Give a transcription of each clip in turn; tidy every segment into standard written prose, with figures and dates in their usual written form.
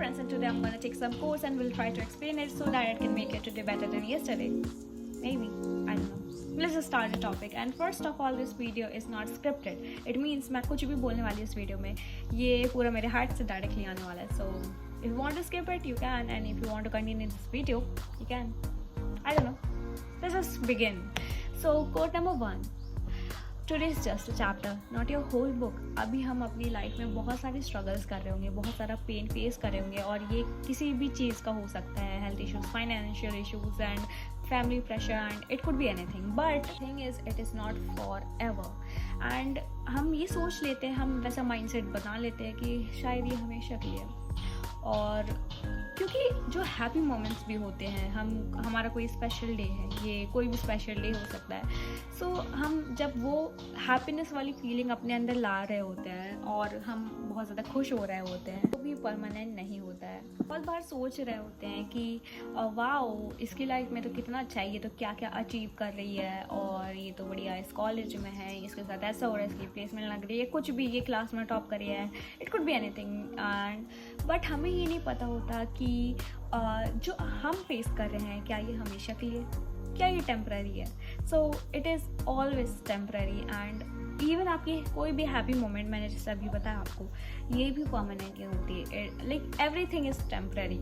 friends, and today I'm gonna take some course and we'll try to explain it so that it can make it today better than yesterday. Maybe, I don't know. Let's just start the topic. And first of all, this video is not scripted. It means मैं कुछ भी बोलने वाली इस video में, ये पूरा मेरे हार्ट से डायरेक्टली आने वाला है. So if you want to skip it, you can, and if you want to continue this video, you can. I don't know. Let's just begin. So quote number 1. Today is just a chapter, not your whole book. अभी हम अपनी life में बहुत सारे struggles कर रहे होंगे, बहुत सारा पेन फेस कर रहे होंगे, और ये किसी भी चीज़ का हो सकता है. Health issues, financial issues and family pressure, and it could be anything. But thing is it is not for ever. And हम ये सोच लेते हैं, हम वैसा माइंडसेट बना लेते हैं कि शायद ये हमेशा के लिए. और क्योंकि जो हैप्पी मोमेंट्स भी होते हैं, हमारा कोई स्पेशल डे है, ये कोई भी स्पेशल डे हो सकता है. सो हम जब वो हैप्पीनेस वाली फीलिंग अपने अंदर ला रहे होते हैं और हम बहुत ज़्यादा खुश हो रहे होते हैं, वो भी परमानेंट नहीं होता है. बहुत बार सोच रहे होते हैं कि वाओ, इसकी लाइफ में तो कितना अच्छा है, ये तो क्या क्या अचीव कर रही है, और ये तो बढ़िया इस कॉलेज में है, इसके साथ ऐसा हो रहा है, इसकी प्लेसमेंट लग रही है, कुछ भी, ये क्लास में टॉप कर रही है. It could be anything. And but हमें ये नहीं पता होता कि जो हम फेस कर रहे हैं, क्या ये हमेशा के लिए, क्या ये टेम्पररी है. So it is always temporary. And even आपकी कोई भी हैप्पी मोमेंट, मैंने जैसे अभी बताया आपको, ये भी परमानेंट नहीं होती है. Like everything is temporary.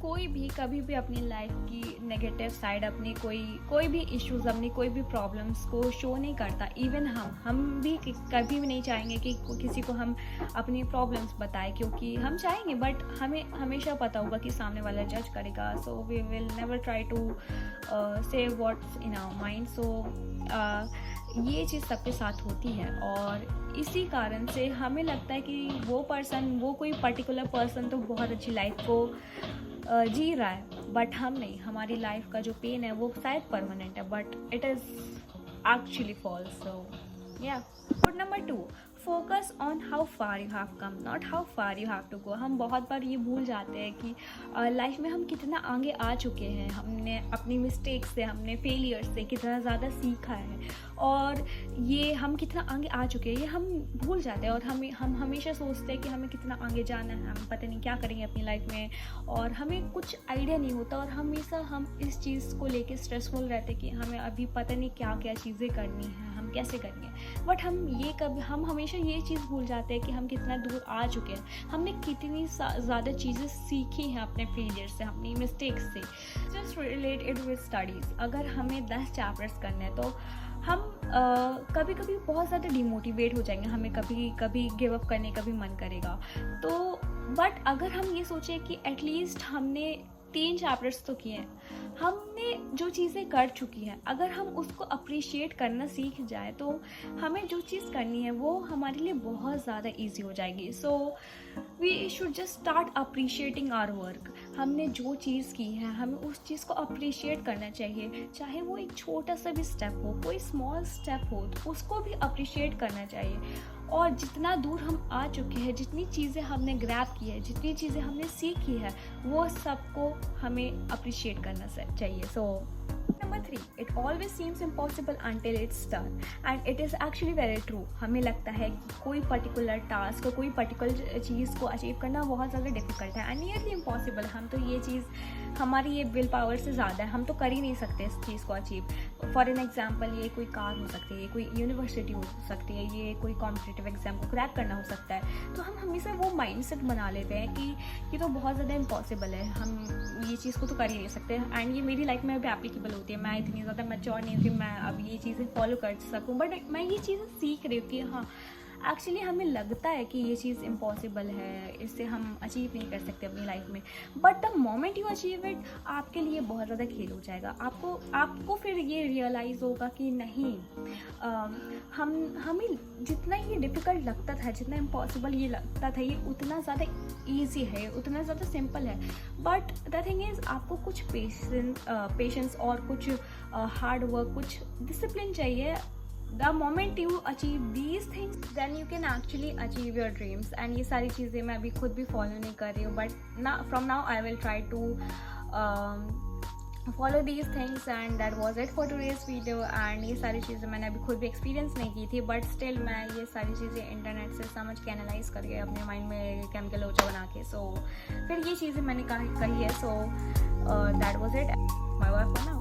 कोई भी कभी भी अपनी लाइफ की नेगेटिव साइड, अपनी कोई भी इश्यूज, अपनी कोई भी प्रॉब्लम्स को शो नहीं करता. इवन हम भी कभी भी नहीं चाहेंगे कि किसी को हम अपनी प्रॉब्लम्स बताएं, क्योंकि हम चाहेंगे बट हमें हमेशा पता होगा कि सामने वाला जज करेगा. So we will never try to say what's in our mind. सो ये चीज़ सबके साथ होती है, और इसी कारण से हमें लगता है कि वो कोई पर्टिकुलर पर्सन तो बहुत अच्छी लाइफ को जी रहा है, बट हम नहीं. हमारी लाइफ का जो पेन है वो शायद परमानेंट है, but it is actually false. So yeah. Point number 2, focus on how far you have come, not how far you have to go. हम बहुत बार ये भूल जाते हैं कि लाइफ में हम कितना आगे आ चुके हैं. हमने अपनी मिस्टेक्स से, हमने फेलियर से कितना ज़्यादा सीखा है, और ये हम कितना आगे आ चुके हैं ये हम भूल जाते हैं. और हम हमेशा सोचते हैं कि हमें कितना आगे जाना है, हम पता नहीं क्या करेंगे अपनी लाइफ में, और हमें कुछ आइडिया नहीं होता. और हमेशा हम इस चीज़ को लेके स्ट्रेसफुल रहते कि हमें अभी पता नहीं क्या क्या चीज़ें करनी है, हम कैसे करेंगे. बट हम हमेशा ये चीज़ भूल जाते हैं कि हम कितना दूर आ चुके हैं, हमने कितनी ज़्यादा चीज़ें सीखी हैं अपने फेलियर से, अपनी मिस्टेक्स से. Just relate it with studies. अगर हमें 10 चैप्टर्स करने हैं तो हम कभी कभी बहुत ज़्यादा डिमोटिवेट हो जाएंगे, हमें कभी कभी गिव अप करने का भी मन करेगा. तो बट अगर हम ये सोचें कि एटलीस्ट हमने 3 चैप्टर्स तो किए हैं, हमने जो चीज़ें कर चुकी हैं, अगर हम उसको अप्रिशिएट करना सीख जाए तो हमें जो चीज़ करनी है वो हमारे लिए बहुत ज़्यादा इजी हो जाएगी. So we should just start appreciating our work. हमने जो चीज़ की है, हमें उस चीज़ को अप्रिशिएट करना चाहिए, चाहे वो एक छोटा सा भी स्टेप हो, कोई स्मॉल स्टेप हो, तो उसको भी अप्रिशिएट करना चाहिए. और जितना दूर हम आ चुके हैं, जितनी चीज़ें हमने ग्रैब की है, जितनी चीज़ें हमने सीखी है, वो सबको हमें अप्रिशिएट करना चाहिए. So number 3, it always seems impossible until it's done, and it is actually very true. हमें लगता है कि कोई पर्टिकुलर टास्क, कोई पर्टिकुलर चीज़ को अचीव करना बहुत ज़्यादा डिफिकल्ट है, एंड नियरली इम्पॉसिबल. हम तो ये चीज़, हमारी ये विल पावर से ज़्यादा है, हम तो कर ही नहीं सकते इस चीज़ को अचीव. फॉर एन एग्जाम्पल, ये कोई कार हो सकती है, ये कोई यूनिवर्सिटी हो सकती है, ये कोई कॉम्पिटिटिव एग्जाम को क्रैक करना हो सकता है. तो हम हमेशा वो माइंडसेट बना लेते हैं कि ये तो बहुत ज़्यादा इम्पॉसिबल है, हम ये चीज़ को तो कर ही नहीं सकते. एंड ये मेरी लाइफ में भी एप्लीकेबल होती है. मैं इतनी ज़्यादा मैच्योर नहीं हूँ कि मैं अब ये चीज़ें फॉलो कर सकूँ, बट मैं ये चीज़ें सीख रही हूँ कि हाँ, एक्चुअली हमें लगता है कि ये चीज़ इम्पॉसिबल है, इससे हम अचीव नहीं कर सकते अपनी लाइफ में, but the moment you achieve it, आपके लिए बहुत ज़्यादा खेल हो जाएगा. आपको फिर ये रियलाइज़ होगा कि नहीं, हमें जितना ये डिफ़िकल्ट लगता था, जितना इम्पॉसिबल ये लगता था, ये उतना ज़्यादा ईजी है, उतना ज़्यादा सिंपल है. बट द थिंग इज़, आपको कुछ पेशेंस और कुछ हार्ड वर्क, कुछ डिसिप्लिन चाहिए. The moment you achieve these things, then you can actually achieve your dreams. And ये सारी चीज़ें मैं अभी खुद भी फॉलो नहीं कर रही हूँ, but from now I will try to follow these things and that was it for today's video. And ये सारी चीज़ें मैंने अभी खुद भी एक्सपीरियंस नहीं की थी, बट स्टिल मैं ये सारी चीज़ें इंटरनेट से समझ के एनालाइज करके अपने माइंड में केमिकल लोचा बना के फिर ये चीज़ें मैंने कही है। So that was it, bye bye for now.